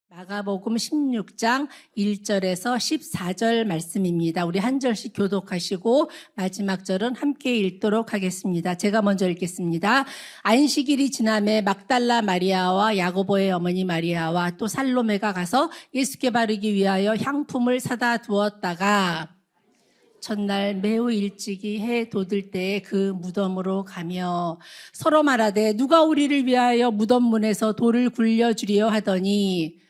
마가복음 16장 1절에서 14절 말씀입니다. 우리 한 절씩 교독하시고 마지막 절은 함께 읽도록 하겠습니다. 제가 먼저 읽겠습니다. 안식일이 지남에 막달라 마리아와 야고보의 어머니 마리아와 또 살로메가 가서 예수께 바르기 위하여 향품을 사다 두었다가 첫날 매우 일찍이 해 돋을 때에 그 무덤으로 가며 서로 말하되 누가 우리를 위하여 무덤 문에서 돌을 굴려주리요 하더니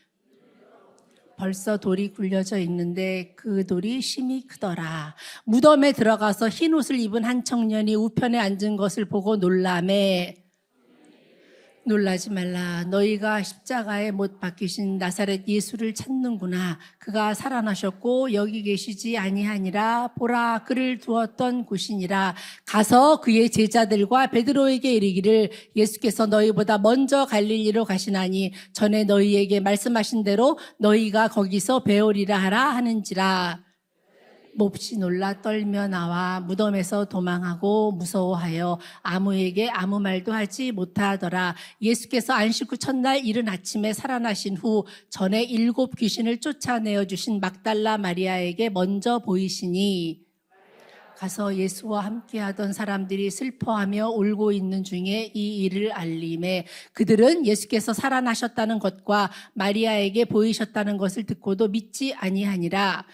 벌써 돌이 굴려져 있는데 그 돌이 심히 크더라. 무덤에 들어가서 흰 옷을 입은 한 청년이 우편에 앉은 것을 보고 놀라매 놀라지 말라. 너희가 십자가에 못 박히신 나사렛 예수를 찾는구나. 그가 살아나셨고 여기 계시지 아니하니라. 보라, 그를 두었던 곳이니라. 가서 그의 제자들과 베드로에게 이르기를 예수께서 너희보다 먼저 갈릴리로 가시나니 전에 너희에게 말씀하신 대로 너희가 거기서 배우리라 하라 하는지라. 몹시 놀라 떨며 나와 무덤에서 도망하고 무서워하여 아무에게 아무 말도 하지 못하더라. 예수께서 안식 후 첫날 이른 아침에 살아나신 후 전에 7 귀신을 쫓아내어 주신 막달라 마리아에게 먼저 보이시니 가서 예수와 함께하던 사람들이 슬퍼하며 울고 있는 중에 이 일을 알림에 그들은 예수께서 살아나셨다는 것과 마리아에게 보이셨다는 것을 듣고도 믿지 아니하니라.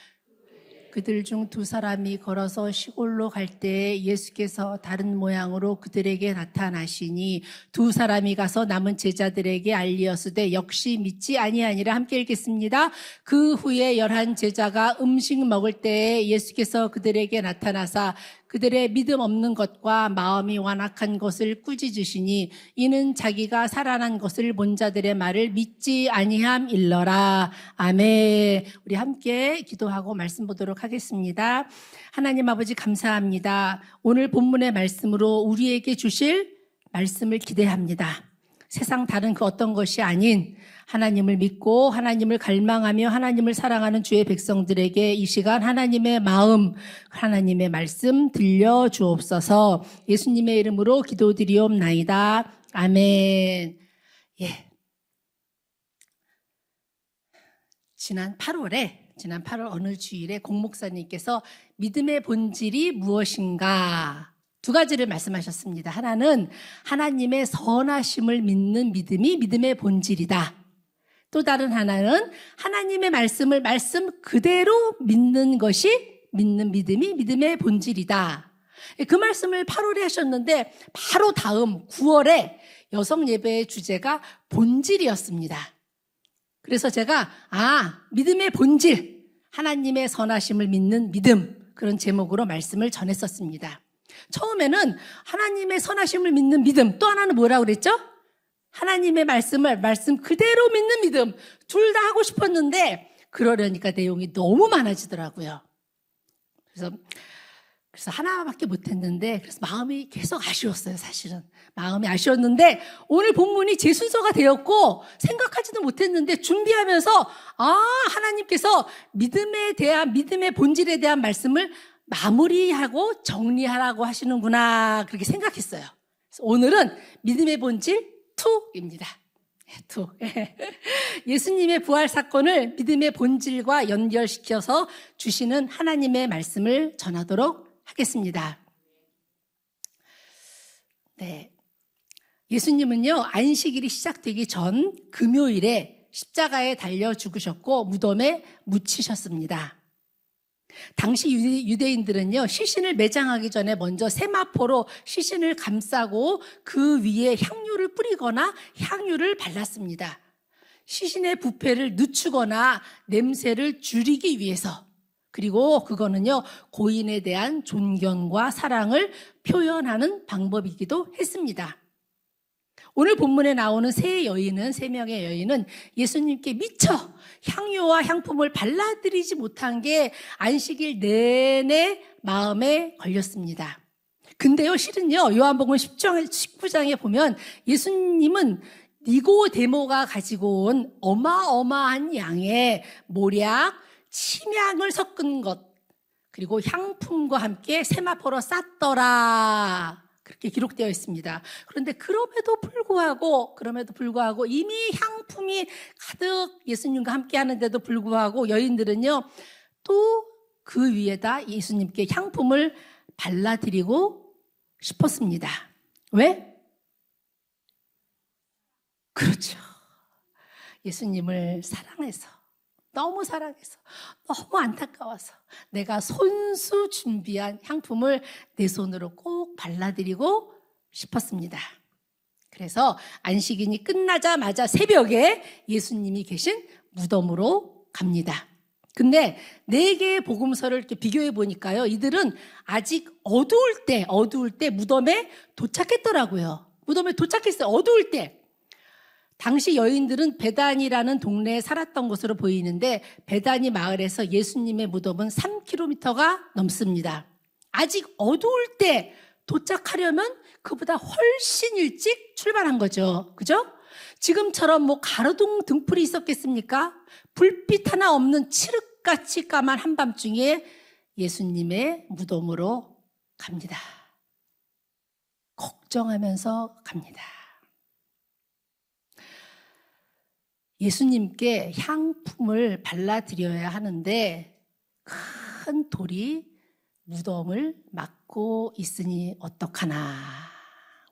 그들 중 2 사람이 걸어서 시골로 갈 때에 예수께서 다른 모양으로 그들에게 나타나시니 2 사람이 가서 남은 제자들에게 알리었으되 역시 믿지 아니하니라. 함께 읽겠습니다. 그 후에 11 제자가 음식 먹을 때에 예수께서 그들에게 나타나사 그들의 믿음 없는 것과 마음이 완악한 것을 꾸짖으시니 이는 자기가 살아난 것을 본 자들의 말을 믿지 아니함일러라. 아멘. 우리 함께 기도하고 말씀 보도록 하겠습니다. 하나님 아버지 감사합니다. 오늘 본문의 말씀으로 우리에게 주실 말씀을 기대합니다. 세상 다른 그 어떤 것이 아닌 하나님을 믿고 하나님을 갈망하며 하나님을 사랑하는 주의 백성들에게 이 시간 하나님의 마음, 하나님의 말씀 들려주옵소서. 예수님의 이름으로 기도드리옵나이다. 아멘. 예. 지난 8월 어느 주일에 공목사님께서 믿음의 본질이 무엇인가 2 가지를 말씀하셨습니다. 하나는 하나님의 선하심을 믿는 믿음이 믿음의 본질이다. 또 다른 하나는 하나님의 말씀을 말씀 그대로 믿는 것이 믿는 믿음이 믿음의 본질이다. 그 말씀을 8월에 하셨는데 바로 다음 9월에 여성 예배의 주제가 본질이었습니다. 그래서 제가 믿음의 본질, 하나님의 선하심을 믿는 믿음, 그런 제목으로 말씀을 전했었습니다. 처음에는 하나님의 선하심을 믿는 믿음, 또 하나는 뭐라고 그랬죠? 하나님의 말씀을 말씀 그대로 믿는 믿음, 둘 다 하고 싶었는데 그러려니까 내용이 너무 많아지더라고요. 그래서 하나밖에 못했는데 그래서 마음이 계속 아쉬웠어요. 사실은 마음이 아쉬웠는데 오늘 본문이 제 순서가 되었고 생각하지도 못했는데 준비하면서 하나님께서 믿음에 대한 믿음의 본질에 대한 말씀을 마무리하고 정리하라고 하시는구나 그렇게 생각했어요. 그래서 오늘은 믿음의 본질 2입니다. 2. 예수님의 부활 사건을 믿음의 본질과 연결시켜서 주시는 하나님의 말씀을 전하도록 하겠습니다. 네. 예수님은요, 안식일이 시작되기 전 금요일에 십자가에 달려 죽으셨고 무덤에 묻히셨습니다. 당시 유대인들은요, 시신을 매장하기 전에 먼저 세마포로 시신을 감싸고 그 위에 향유를 뿌리거나 향유를 발랐습니다. 시신의 부패를 늦추거나 냄새를 줄이기 위해서. 그리고 그거는요, 고인에 대한 존경과 사랑을 표현하는 방법이기도 했습니다. 오늘 본문에 나오는 3명의 여인은 예수님께 미처 향유와 향품을 발라드리지 못한 게 안식일 내내 마음에 걸렸습니다. 근데요, 실은요, 요한복음 19장에 보면 예수님은 니고데모가 가지고 온 어마어마한 양의 모략, 침향을 섞은 것, 그리고 향품과 함께 세마포로 쌌더라. 그렇게 기록되어 있습니다. 그런데 그럼에도 불구하고 이미 향품이 가득 예수님과 함께 하는데도 불구하고 여인들은요, 또 그 위에다 예수님께 향품을 발라드리고 싶었습니다. 왜? 그렇죠. 예수님을 사랑해서, 너무 사랑해서, 너무 안타까워서 내가 손수 준비한 향품을 내 손으로 꼭 발라드리고 싶었습니다. 그래서 안식일이 끝나자마자 새벽에 예수님이 계신 무덤으로 갑니다. 근데 4개의 복음서를 이렇게 비교해 보니까요, 이들은 아직 어두울 때 무덤에 도착했더라고요. 무덤에 도착했어요. 어두울 때. 당시 여인들은 베단이라는 동네에 살았던 것으로 보이는데 베다니 마을에서 예수님의 무덤은 3km가 넘습니다. 아직 어두울 때 도착하려면 그보다 훨씬 일찍 출발한 거죠. 그죠? 지금처럼 뭐 가로등 등불이 있었겠습니까? 불빛 하나 없는 칠흑같이 까만 한밤중에 예수님의 무덤으로 갑니다. 걱정하면서 갑니다. 예수님께 향품을 발라드려야 하는데 큰 돌이 무덤을 막고 있으니 어떡하나.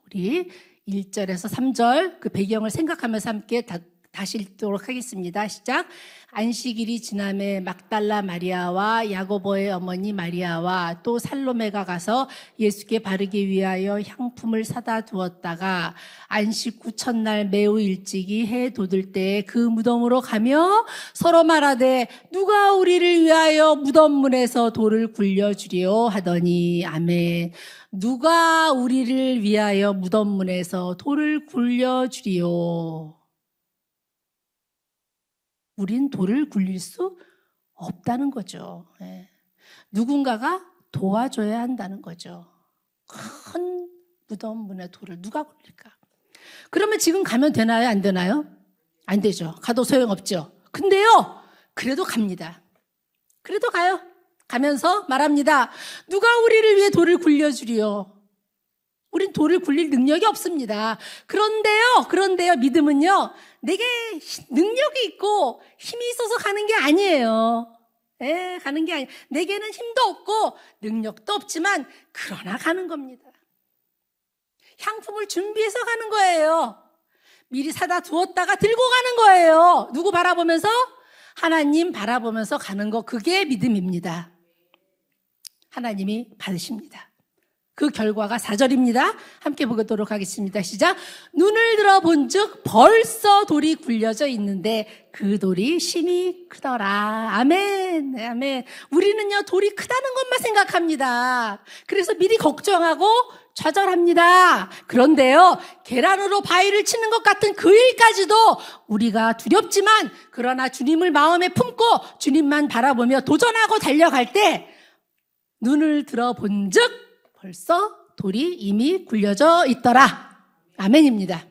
우리 1절에서 3절 그 배경을 생각하면서 함께 다시 읽도록 하겠습니다. 시작. 안식일이 지남에 막달라 마리아와 야고보의 어머니 마리아와 또 살로메가 가서 예수께 바르기 위하여 향품을 사다 두었다가 안식 후 첫날 매우 일찍이 해 돋을 때에 그 무덤으로 가며 서로 말하되 누가 우리를 위하여 무덤 문에서 돌을 굴려주리오 하더니 아멘. 누가 우리를 위하여 무덤 문에서 돌을 굴려주리오. 우린 돌을 굴릴 수 없다는 거죠. 누군가가 도와줘야 한다는 거죠. 큰 무덤 문에 돌을 누가 굴릴까? 그러면 지금 가면 되나요? 안 되나요? 안 되죠. 가도 소용없죠. 근데요, 그래도 갑니다. 그래도 가요. 가면서 말합니다. 누가 우리를 위해 돌을 굴려주리요? 우린 돌을 굴릴 능력이 없습니다. 그런데요, 믿음은요, 내게 능력이 있고 힘이 있어서 가는 게 아니에요. 가는 게 아니에요. 내게는 힘도 없고 능력도 없지만 그러나 가는 겁니다. 향품을 준비해서 가는 거예요. 미리 사다 두었다가 들고 가는 거예요. 누구 바라보면서? 하나님 바라보면서 가는 거, 그게 믿음입니다. 하나님이 받으십니다. 그 결과가 4절입니다. 함께 보도록 하겠습니다. 시작. 눈을 들어본 즉 벌써 돌이 굴려져 있는데 그 돌이 심히 크더라. 아멘. 아멘. 우리는요, 돌이 크다는 것만 생각합니다. 그래서 미리 걱정하고 좌절합니다. 그런데요, 계란으로 바위를 치는 것 같은 그 일까지도 우리가 두렵지만 그러나 주님을 마음에 품고 주님만 바라보며 도전하고 달려갈 때 눈을 들어본 즉 벌써 돌이 이미 굴려져 있더라. 아멘입니다.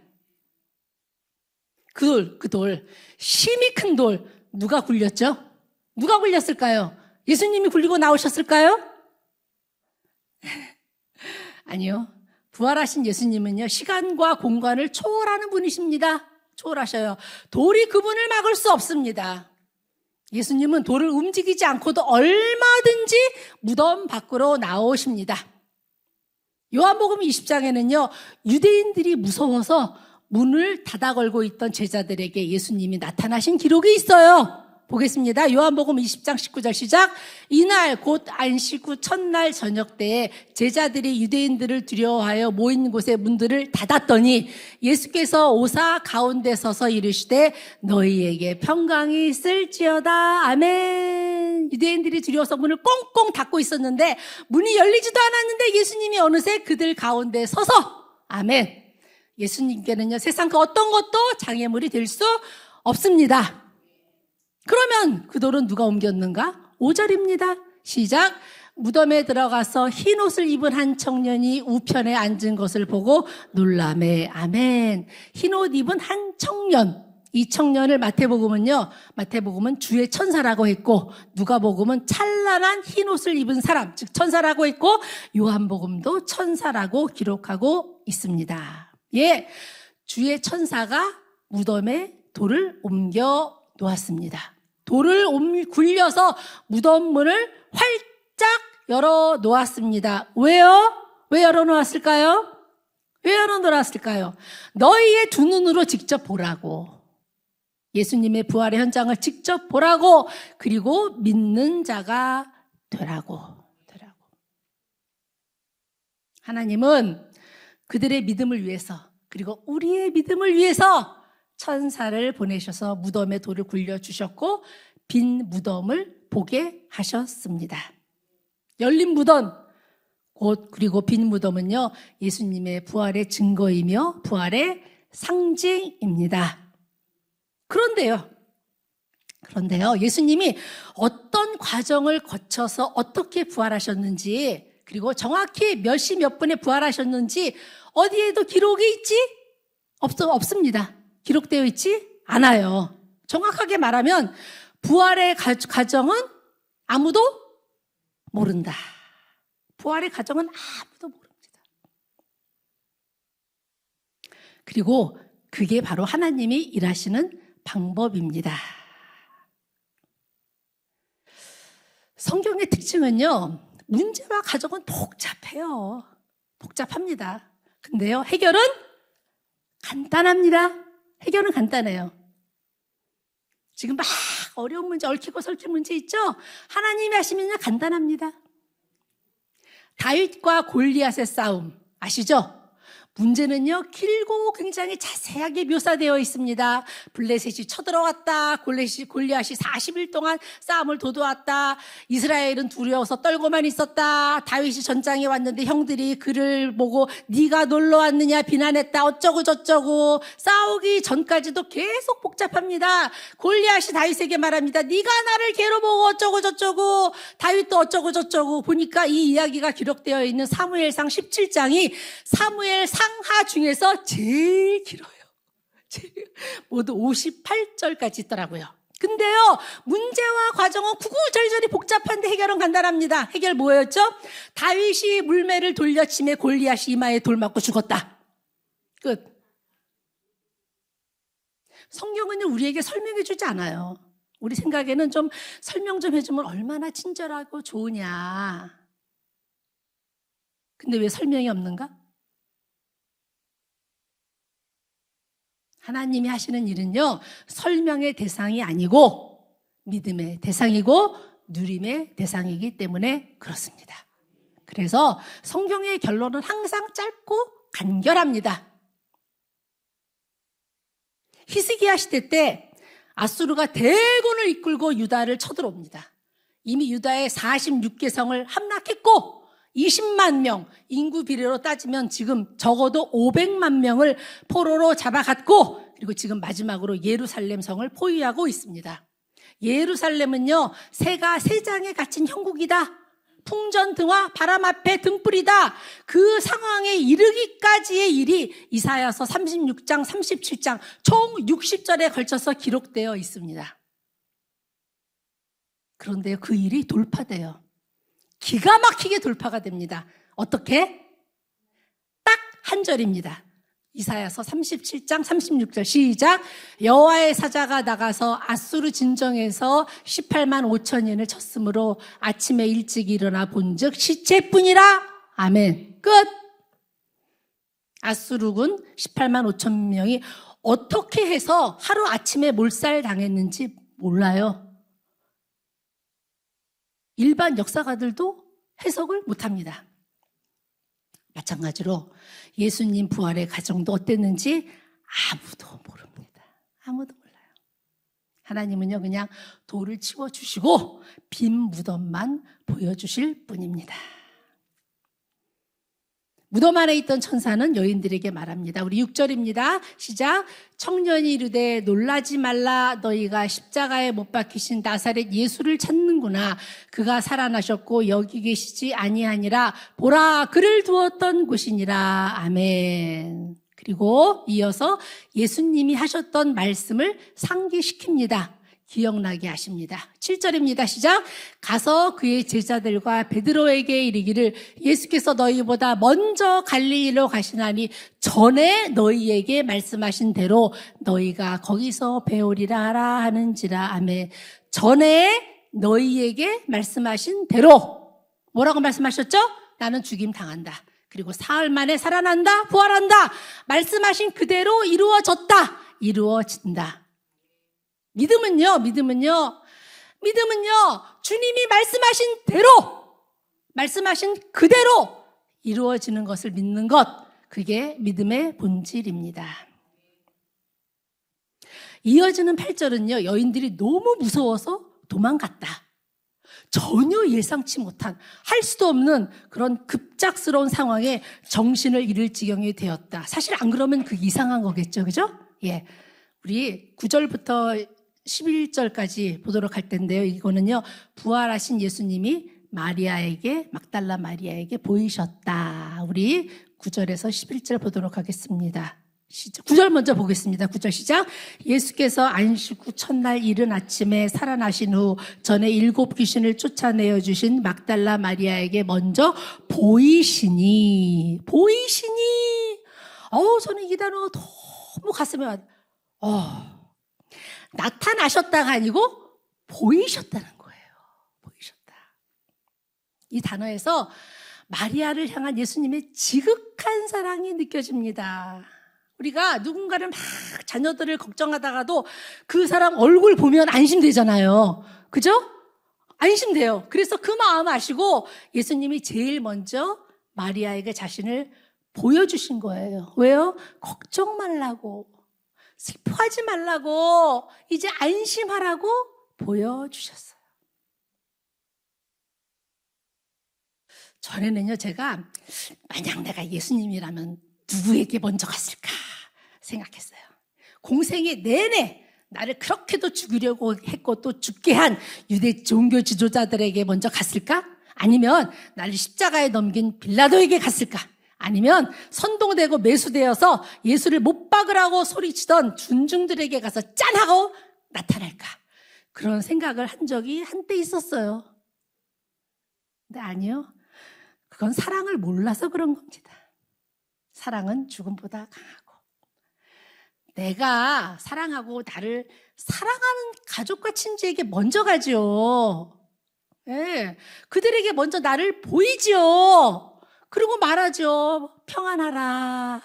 그 돌, 심히 큰 돌, 누가 굴렸죠? 누가 굴렸을까요? 예수님이 굴리고 나오셨을까요? 아니요. 부활하신 예수님은요, 시간과 공간을 초월하는 분이십니다. 초월하셔요. 돌이 그분을 막을 수 없습니다. 예수님은 돌을 움직이지 않고도 얼마든지 무덤 밖으로 나오십니다. 요한복음 20장에는요, 유대인들이 무서워서 문을 닫아 걸고 있던 제자들에게 예수님이 나타나신 기록이 있어요. 보겠습니다. 요한복음 20장 19절 시작. 이날 곧 안식 후 첫날 저녁 때에 제자들이 유대인들을 두려워하여 모인 곳의 문들을 닫았더니 예수께서 오사 가운데 서서 이르시되 너희에게 평강이 있을지어다. 아멘. 유대인들이 두려워서 문을 꽁꽁 닫고 있었는데 문이 열리지도 않았는데 예수님이 어느새 그들 가운데 서서 아멘. 예수님께는요, 세상 그 어떤 것도 장애물이 될 수 없습니다. 그러면 그 돌은 누가 옮겼는가? 5절입니다. 시작. 무덤에 들어가서 흰 옷을 입은 한 청년이 우편에 앉은 것을 보고 놀라매. 아멘. 흰 옷 입은 한 청년. 이 청년을 마태복음은 주의 천사라고 했고, 누가복음은 찬란한 흰 옷을 입은 사람, 즉 천사라고 했고, 요한복음도 천사라고 기록하고 있습니다. 예, 주의 천사가 무덤에 돌을 옮겨 놓았습니다. 돌을 굴려서 무덤 문을 활짝 열어 놓았습니다. 왜요? 왜 열어 놓았을까요? 왜 열어 놓았을까요? 너희의 두 눈으로 직접 보라고. 예수님의 부활의 현장을 직접 보라고, 그리고 믿는 자가 되라고. 하나님은 그들의 믿음을 위해서, 그리고 우리의 믿음을 위해서 천사를 보내셔서 무덤에 돌을 굴려주셨고, 빈 무덤을 보게 하셨습니다. 열린 무덤, 그리고 빈 무덤은요, 예수님의 부활의 증거이며 부활의 상징입니다. 그런데요, 예수님이 어떤 과정을 거쳐서 어떻게 부활하셨는지, 그리고 정확히 몇 시 몇 분에 부활하셨는지 어디에도 기록이 있지? 없습니다. 기록되어 있지 않아요. 정확하게 말하면 부활의 과정은 아무도 모른다. 부활의 과정은 아무도 모릅니다. 그리고 그게 바로 하나님이 일하시는 방법입니다. 성경의 특징은요, 문제와 과정은 복잡해요. 복잡합니다. 근데요, 해결은 간단합니다. 해결은 간단해요. 지금 막 어려운 문제, 얽히고 설킨 문제 있죠? 하나님이 하시면요, 간단합니다. 다윗과 골리앗의 싸움 아시죠? 문제는요, 길고 굉장히 자세하게 묘사되어 있습니다. 블레셋이 쳐들어왔다. 골리앗이 40일 동안 싸움을 도도왔다. 이스라엘은 두려워서 떨고만 있었다. 다윗이 전장에 왔는데 형들이 그를 보고 네가 놀러 왔느냐 비난했다. 어쩌고 저쩌고. 싸우기 전까지도 계속 복잡합니다. 골리앗이 다윗에게 말합니다. 네가 나를 괴로 보고 어쩌고 저쩌고. 다윗도 어쩌고 저쩌고. 보니까 이 이야기가 기록되어 있는 사무엘상 17장이 사무엘 상하 중에서 제일 길어요. 모두 58절까지 있더라고요. 근데요, 문제와 과정은 구구절절히 복잡한데 해결은 간단합니다. 해결 뭐였죠? 다윗이 물매를 돌려치매 골리앗이 이마에 돌 맞고 죽었다. 끝. 성경은 우리에게 설명해 주지 않아요. 우리 생각에는 좀 설명 좀 해주면 얼마나 친절하고 좋으냐. 근데 왜 설명이 없는가? 하나님이 하시는 일은요, 설명의 대상이 아니고 믿음의 대상이고 누림의 대상이기 때문에 그렇습니다. 그래서 성경의 결론은 항상 짧고 간결합니다. 히스기야 시대 때 아수르가 대군을 이끌고 유다를 쳐들어옵니다. 이미 유다의 46개성을 함락했고 20만 명, 인구 비례로 따지면 지금 적어도 500만 명을 포로로 잡아갔고, 그리고 지금 마지막으로 예루살렘 성을 포위하고 있습니다. 예루살렘은요, 새가 새 장에 갇힌 형국이다. 풍전등화, 바람 앞에 등불이다. 그 상황에 이르기까지의 일이 이사야서 36장, 37장 총 60절에 걸쳐서 기록되어 있습니다. 그런데 그 일이 돌파돼요. 기가 막히게 돌파가 됩니다. 어떻게? 딱 한 절입니다. 이사야서 37장 36절 시작. 여호와의 사자가 나가서 아수르 진정에서 18만 5천인을 쳤으므로 아침에 일찍 일어나 본즉 시체뿐이라. 아멘. 끝. 아수르군 18만 5천 명이 어떻게 해서 하루 아침에 몰살당했는지 몰라요. 일반 역사가들도 해석을 못합니다. 마찬가지로 예수님 부활의 과정도 어땠는지 아무도 모릅니다. 아무도 몰라요. 하나님은요, 그냥 돌을 치워주시고 빈 무덤만 보여주실 뿐입니다. 무덤 안에 있던 천사는 여인들에게 말합니다. 우리 6절입니다. 시작. 청년이 이르되 놀라지 말라. 너희가 십자가에 못 박히신 나사렛 예수를 찾는구나. 그가 살아나셨고 여기 계시지 아니하니라. 보라, 그를 두었던 곳이니라. 아멘. 그리고 이어서 예수님이 하셨던 말씀을 상기시킵니다. 기억나게 하십니다. 7절입니다. 시작. 가서 그의 제자들과 베드로에게 이르기를 예수께서 너희보다 먼저 갈릴리로 가시나니 전에 너희에게 말씀하신 대로 너희가 거기서 배우리라 하라 하는지라. 아멘. 전에 너희에게 말씀하신 대로 뭐라고 말씀하셨죠? 나는 죽임 당한다. 그리고 사흘 만에 살아난다. 부활한다. 말씀하신 그대로 이루어졌다. 이루어진다. 믿음은요, 주님이 말씀하신 그대로 이루어지는 것을 믿는 것, 그게 믿음의 본질입니다. 이어지는 8절은요, 여인들이 너무 무서워서 도망갔다. 전혀 예상치 못한, 할 수도 없는 그런 급작스러운 상황에 정신을 잃을 지경이 되었다. 사실 안 그러면 그 이상한 거겠죠, 그죠? 예. 우리 9절부터 11절까지 보도록 할 텐데요. 이거는요, 부활하신 예수님이 막달라 마리아에게 보이셨다. 우리 9절에서 11절 보도록 하겠습니다. 9절 먼저 보겠습니다. 9절 시작. 예수께서 안식 후 첫날 이른 아침에 살아나신 후 전에 7 귀신을 쫓아내어 주신 막달라 마리아에게 먼저 보이시니. 저는 이 단어가 너무 가슴에 나타나셨다가 아니고 보이셨다는 거예요. 보이셨다. 이 단어에서 마리아를 향한 예수님의 지극한 사랑이 느껴집니다. 우리가 누군가를 막 자녀들을 걱정하다가도 그 사람 얼굴 보면 안심되잖아요. 그죠? 안심돼요. 그래서 그 마음 아시고 예수님이 제일 먼저 마리아에게 자신을 보여주신 거예요. 왜요? 걱정 말라고. 슬퍼하지 말라고, 이제 안심하라고 보여주셨어요. 전에는요, 제가 만약 내가 예수님이라면 누구에게 먼저 갔을까 생각했어요. 공생의 내내 나를 그렇게도 죽이려고 했고 또 죽게 한 유대 종교 지도자들에게 먼저 갔을까? 아니면 나를 십자가에 넘긴 빌라도에게 갔을까? 아니면 선동되고 매수되어서 예수를 못 박으라고 소리치던 군중들에게 가서 짠 하고 나타날까? 그런 생각을 한 적이 한때 있었어요. 근데 아니요. 그건 사랑을 몰라서 그런 겁니다. 사랑은 죽음보다 강하고, 내가 사랑하고 나를 사랑하는 가족과 친지에게 먼저 가죠. 예, 그들에게 먼저 나를 보이죠. 그리고 말하죠. 평안하라.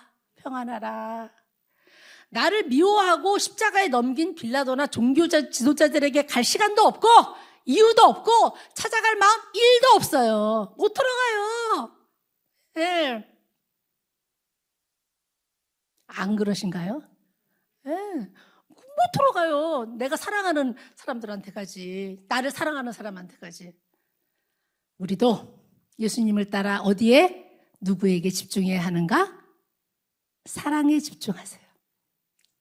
나를 미워하고 십자가에 넘긴 빌라도나 종교자 지도자들에게 갈 시간도 없고 이유도 없고 찾아갈 마음 1도 없어요. 못 들어가요. 예. 안 그러신가요? 예. 못 들어가요. 내가 사랑하는 사람들한테 가지. 나를 사랑하는 사람한테 가지. 우리도 예수님을 따라 어디에? 누구에게 집중해야 하는가? 사랑에 집중하세요.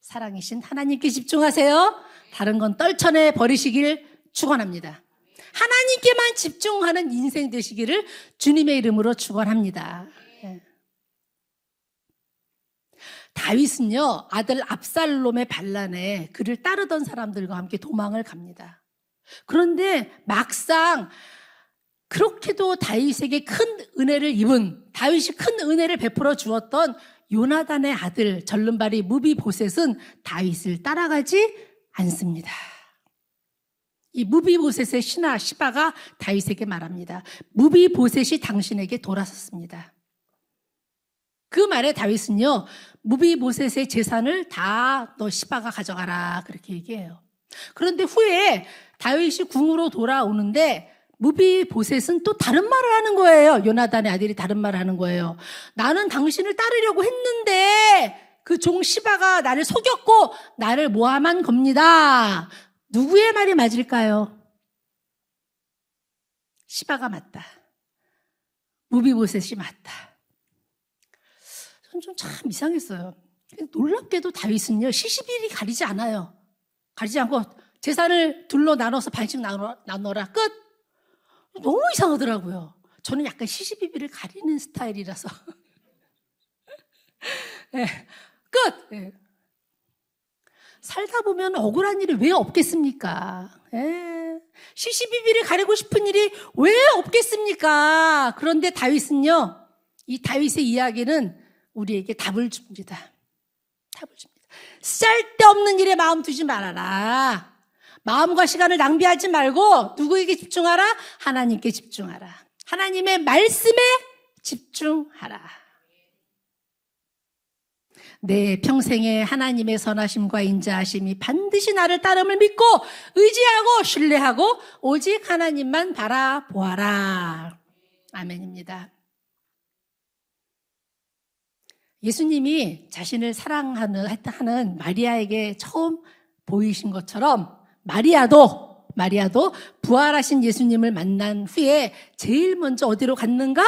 사랑이신 하나님께 집중하세요. 다른 건 떨쳐내 버리시길 축원합니다. 하나님께만 집중하는 인생 되시기를 주님의 이름으로 축원합니다. 네. 다윗은요, 아들 압살롬의 반란에 그를 따르던 사람들과 함께 도망을 갑니다. 그런데 막상 그렇게도 다윗에게 큰 은혜를 입은, 다윗이 큰 은혜를 베풀어 주었던 요나단의 아들 절름발이 무비보셋은 다윗을 따라가지 않습니다. 이 무비보셋의 신하 시바가 다윗에게 말합니다. 무비보셋이 당신에게 돌아섰습니다. 그 말에 다윗은요, 무비보셋의 재산을 다 너 시바가 가져가라 그렇게 얘기해요. 그런데 후에 다윗이 궁으로 돌아오는데 무비보셋은 또 다른 말을 하는 거예요. 요나단의 아들이 다른 말을 하는 거예요. 나는 당신을 따르려고 했는데 그 종 시바가 나를 속였고 나를 모함한 겁니다. 누구의 말이 맞을까요? 시바가 맞다. 무비보셋이 맞다. 전 좀 참 이상했어요. 놀랍게도 다윗은요, 시시비리 가리지 않아요. 가리지 않고 재산을 둘로 나눠서 반씩 나눠라. 끝. 너무 이상하더라고요. 저는 약간 시시비비를 가리는 스타일이라서. 예, 끝. 예. 살다 보면 억울한 일이 왜 없겠습니까? 예. 시시비비를 가리고 싶은 일이 왜 없겠습니까? 그런데 다윗은요, 이 다윗의 이야기는 우리에게 답을 줍니다. 답을 줍니다. 쓸데없는 일에 마음 두지 말아라. 마음과 시간을 낭비하지 말고 누구에게 집중하라? 하나님께 집중하라. 하나님의 말씀에 집중하라. 내 평생에 하나님의 선하심과 인자하심이 반드시 나를 따름을 믿고 의지하고 신뢰하고 오직 하나님만 바라보아라. 아멘입니다. 예수님이 자신을 사랑하는 마리아에게 처음 보이신 것처럼 마리아도 부활하신 예수님을 만난 후에 제일 먼저 어디로 갔는가?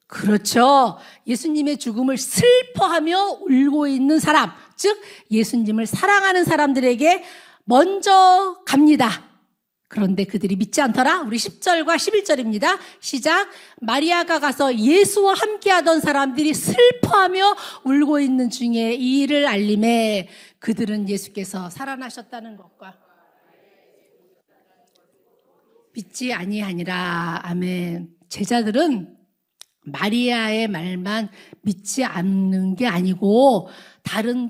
그렇죠. 예수님의 죽음을 슬퍼하며 울고 있는 사람, 즉 예수님을 사랑하는 사람들에게 먼저 갑니다. 그런데 그들이 믿지 않더라. 우리 10절과 11절입니다. 시작. 마리아가 가서 예수와 함께하던 사람들이 슬퍼하며 울고 있는 중에 이 일을 알림해 그들은 예수께서 살아나셨다는 것과 믿지 아니하니라. 아멘. 제자들은 마리아의 말만 믿지 않는 게 아니고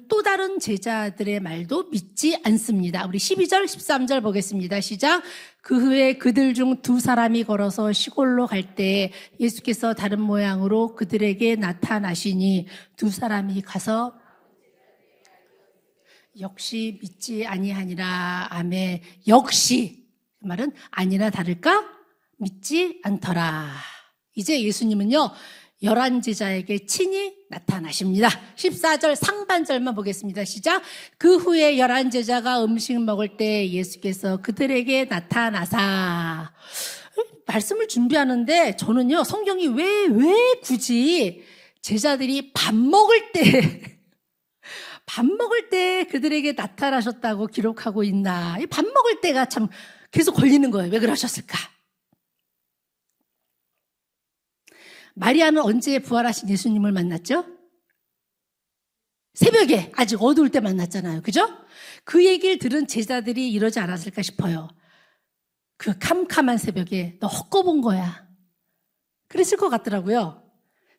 또 다른 제자들의 말도 믿지 않습니다. 우리 12절, 13절 보겠습니다. 시작. 그 후에 그들 중 두 사람이 걸어서 시골로 갈 때 예수께서 다른 모양으로 그들에게 나타나시니 두 사람이 가서 역시 믿지 아니하니라. 아멘. 역시 그 말은 아니나 다를까? 믿지 않더라. 이제 예수님은요 11제자에게 친히 나타나십니다. 14절 상반절만 보겠습니다. 시작. 그 후에 11제자가 음식 먹을 때 예수께서 그들에게 나타나사. 말씀을 준비하는데 저는요 성경이 왜 굳이 제자들이 밥 먹을 때 그들에게 나타나셨다고 기록하고 있나. 이 밥 먹을 때가 참 계속 걸리는 거예요. 왜 그러셨을까? 마리아는 언제 부활하신 예수님을 만났죠? 새벽에 아직 어두울 때 만났잖아요. 그죠? 그 얘기를 들은 제자들이 이러지 않았을까 싶어요. 그 캄캄한 새벽에 너 헛거본 거야. 그랬을 것 같더라고요.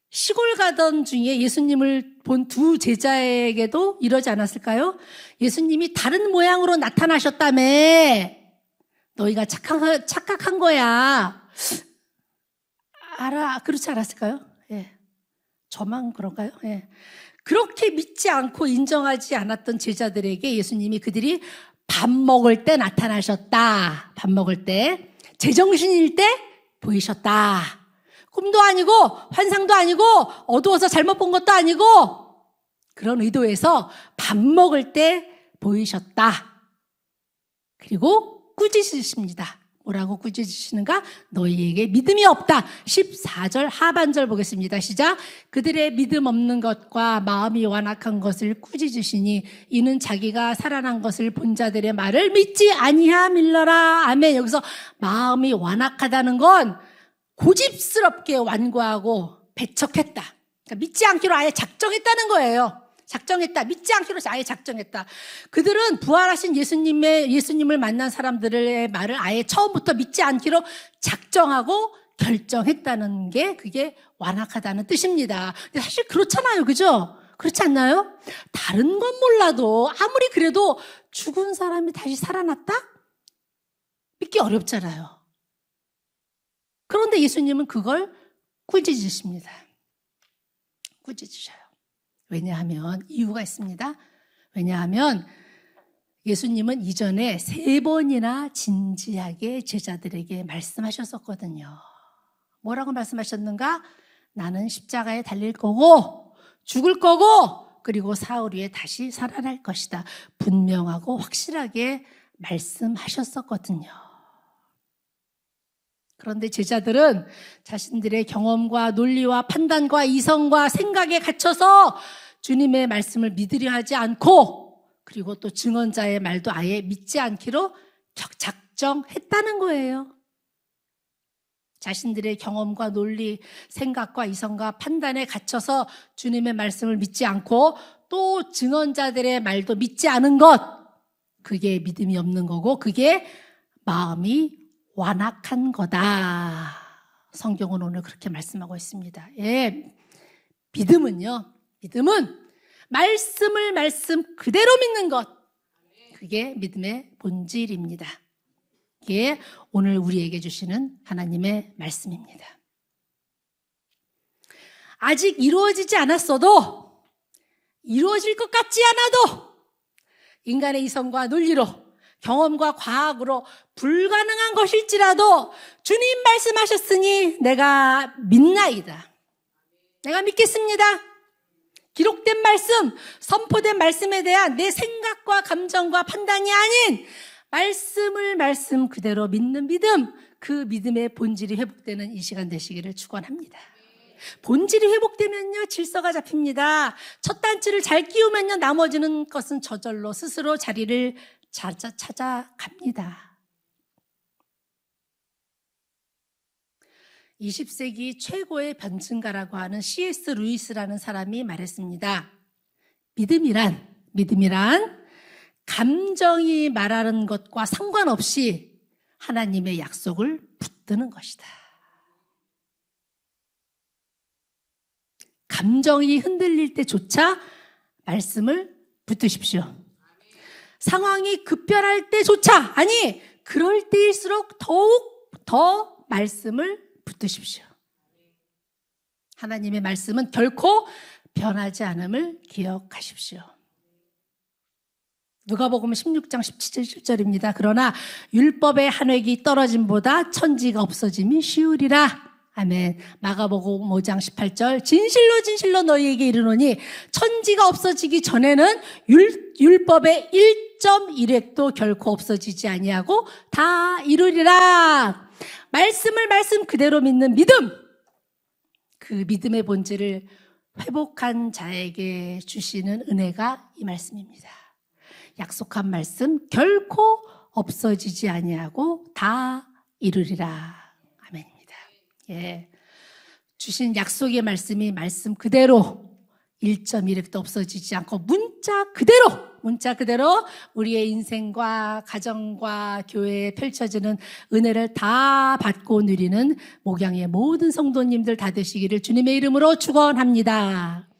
시골 가던 중에 예수님을 본 두 제자에게도 이러지 않았을까요? 예수님이 다른 모양으로 나타나셨다며. 너희가 착각한 거야. 그렇지 않았을까요? 예. 저만 그런가요? 예. 그렇게 믿지 않고 인정하지 않았던 제자들에게 예수님이 그들이 밥 먹을 때 나타나셨다. 밥 먹을 때. 제정신일 때 보이셨다. 꿈도 아니고 환상도 아니고 어두워서 잘못 본 것도 아니고 그런 의도에서 밥 먹을 때 보이셨다. 그리고 꾸짖으십니다. 뭐라고 꾸짖으시는가? 너희에게 믿음이 없다. 14절 하반절 보겠습니다. 시작. 그들의 믿음 없는 것과 마음이 완악한 것을 꾸짖으시니 이는 자기가 살아난 것을 본 자들의 말을 믿지 아니함일러라. 아멘. 여기서 마음이 완악하다는 건 고집스럽게 완고하고 배척했다. 그러니까 믿지 않기로 아예 작정했다는 거예요. 믿지 않기로 아예 작정했다. 그들은 부활하신 예수님을 만난 사람들의 말을 아예 처음부터 믿지 않기로 작정하고 결정했다는 게 그게 완악하다는 뜻입니다. 근데 사실 그렇잖아요. 그죠? 그렇지 않나요? 다른 건 몰라도 아무리 그래도 죽은 사람이 다시 살아났다? 믿기 어렵잖아요. 그런데 예수님은 그걸 꾸짖으십니다. 꾸짖으셔요. 왜냐하면 이유가 있습니다. 왜냐하면 예수님은 이전에 3번이나 진지하게 제자들에게 말씀하셨었거든요. 뭐라고 말씀하셨는가? 나는 십자가에 달릴 거고 죽을 거고 그리고 사흘 후에 다시 살아날 것이다. 분명하고 확실하게 말씀하셨었거든요. 그런데 제자들은 자신들의 경험과 논리와 판단과 이성과 생각에 갇혀서 주님의 말씀을 믿으려 하지 않고 그리고 또 증언자의 말도 아예 믿지 않기로 작정했다는 거예요. 자신들의 경험과 논리, 생각과 이성과 판단에 갇혀서 주님의 말씀을 믿지 않고 또 증언자들의 말도 믿지 않은 것, 그게 믿음이 없는 거고 그게 마음이 완악한 거다. 성경은 오늘 그렇게 말씀하고 있습니다. 예, 믿음은 말씀을 말씀 그대로 믿는 것, 그게 믿음의 본질입니다. 이게 오늘 우리에게 주시는 하나님의 말씀입니다. 아직 이루어지지 않았어도, 이루어질 것 같지 않아도 인간의 이성과 논리로, 경험과 과학으로 불가능한 것일지라도 주님 말씀하셨으니 내가 믿나이다. 내가 믿겠습니다. 기록된 말씀, 선포된 말씀에 대한 내 생각과 감정과 판단이 아닌 말씀을 말씀 그대로 믿는 믿음, 그 믿음의 본질이 회복되는 이 시간 되시기를 축원합니다. 본질이 회복되면요 질서가 잡힙니다. 첫 단추를 잘 끼우면요 나머지는 것은 저절로 스스로 자리를 찾아갑니다. 20세기 최고의 변증가라고 하는 C.S. 루이스라는 사람이 말했습니다. 믿음이란 감정이 말하는 것과 상관없이 하나님의 약속을 붙드는 것이다. 감정이 흔들릴 때조차 말씀을 붙드십시오. 상황이 급변할 때조차, 아니 그럴 때일수록 더욱 더 말씀을 붙드십시오. 하나님의 말씀은 결코 변하지 않음을 기억하십시오. 누가복음 16장 17절입니다. 그러나 율법의 한 획이 떨어짐보다 천지가 없어짐이 쉬우리라. 아멘. 마가복음 5장 18절 진실로 너희에게 이르노니 천지가 없어지기 전에는 율법의 1.1획도 결코 없어지지 아니하고 다 이루리라. 말씀을 말씀 그대로 믿는 믿음, 그 믿음의 본질을 회복한 자에게 주시는 은혜가 이 말씀입니다. 약속한 말씀 결코 없어지지 아니하고 다 이루리라. 아멘입니다. 예, 주신 약속의 말씀이 말씀 그대로 1.1획도 없어지지 않고 문자 그대로 우리의 인생과 가정과 교회에 펼쳐지는 은혜를 다 받고 누리는 목양의 모든 성도님들 다 되시기를 주님의 이름으로 축원합니다.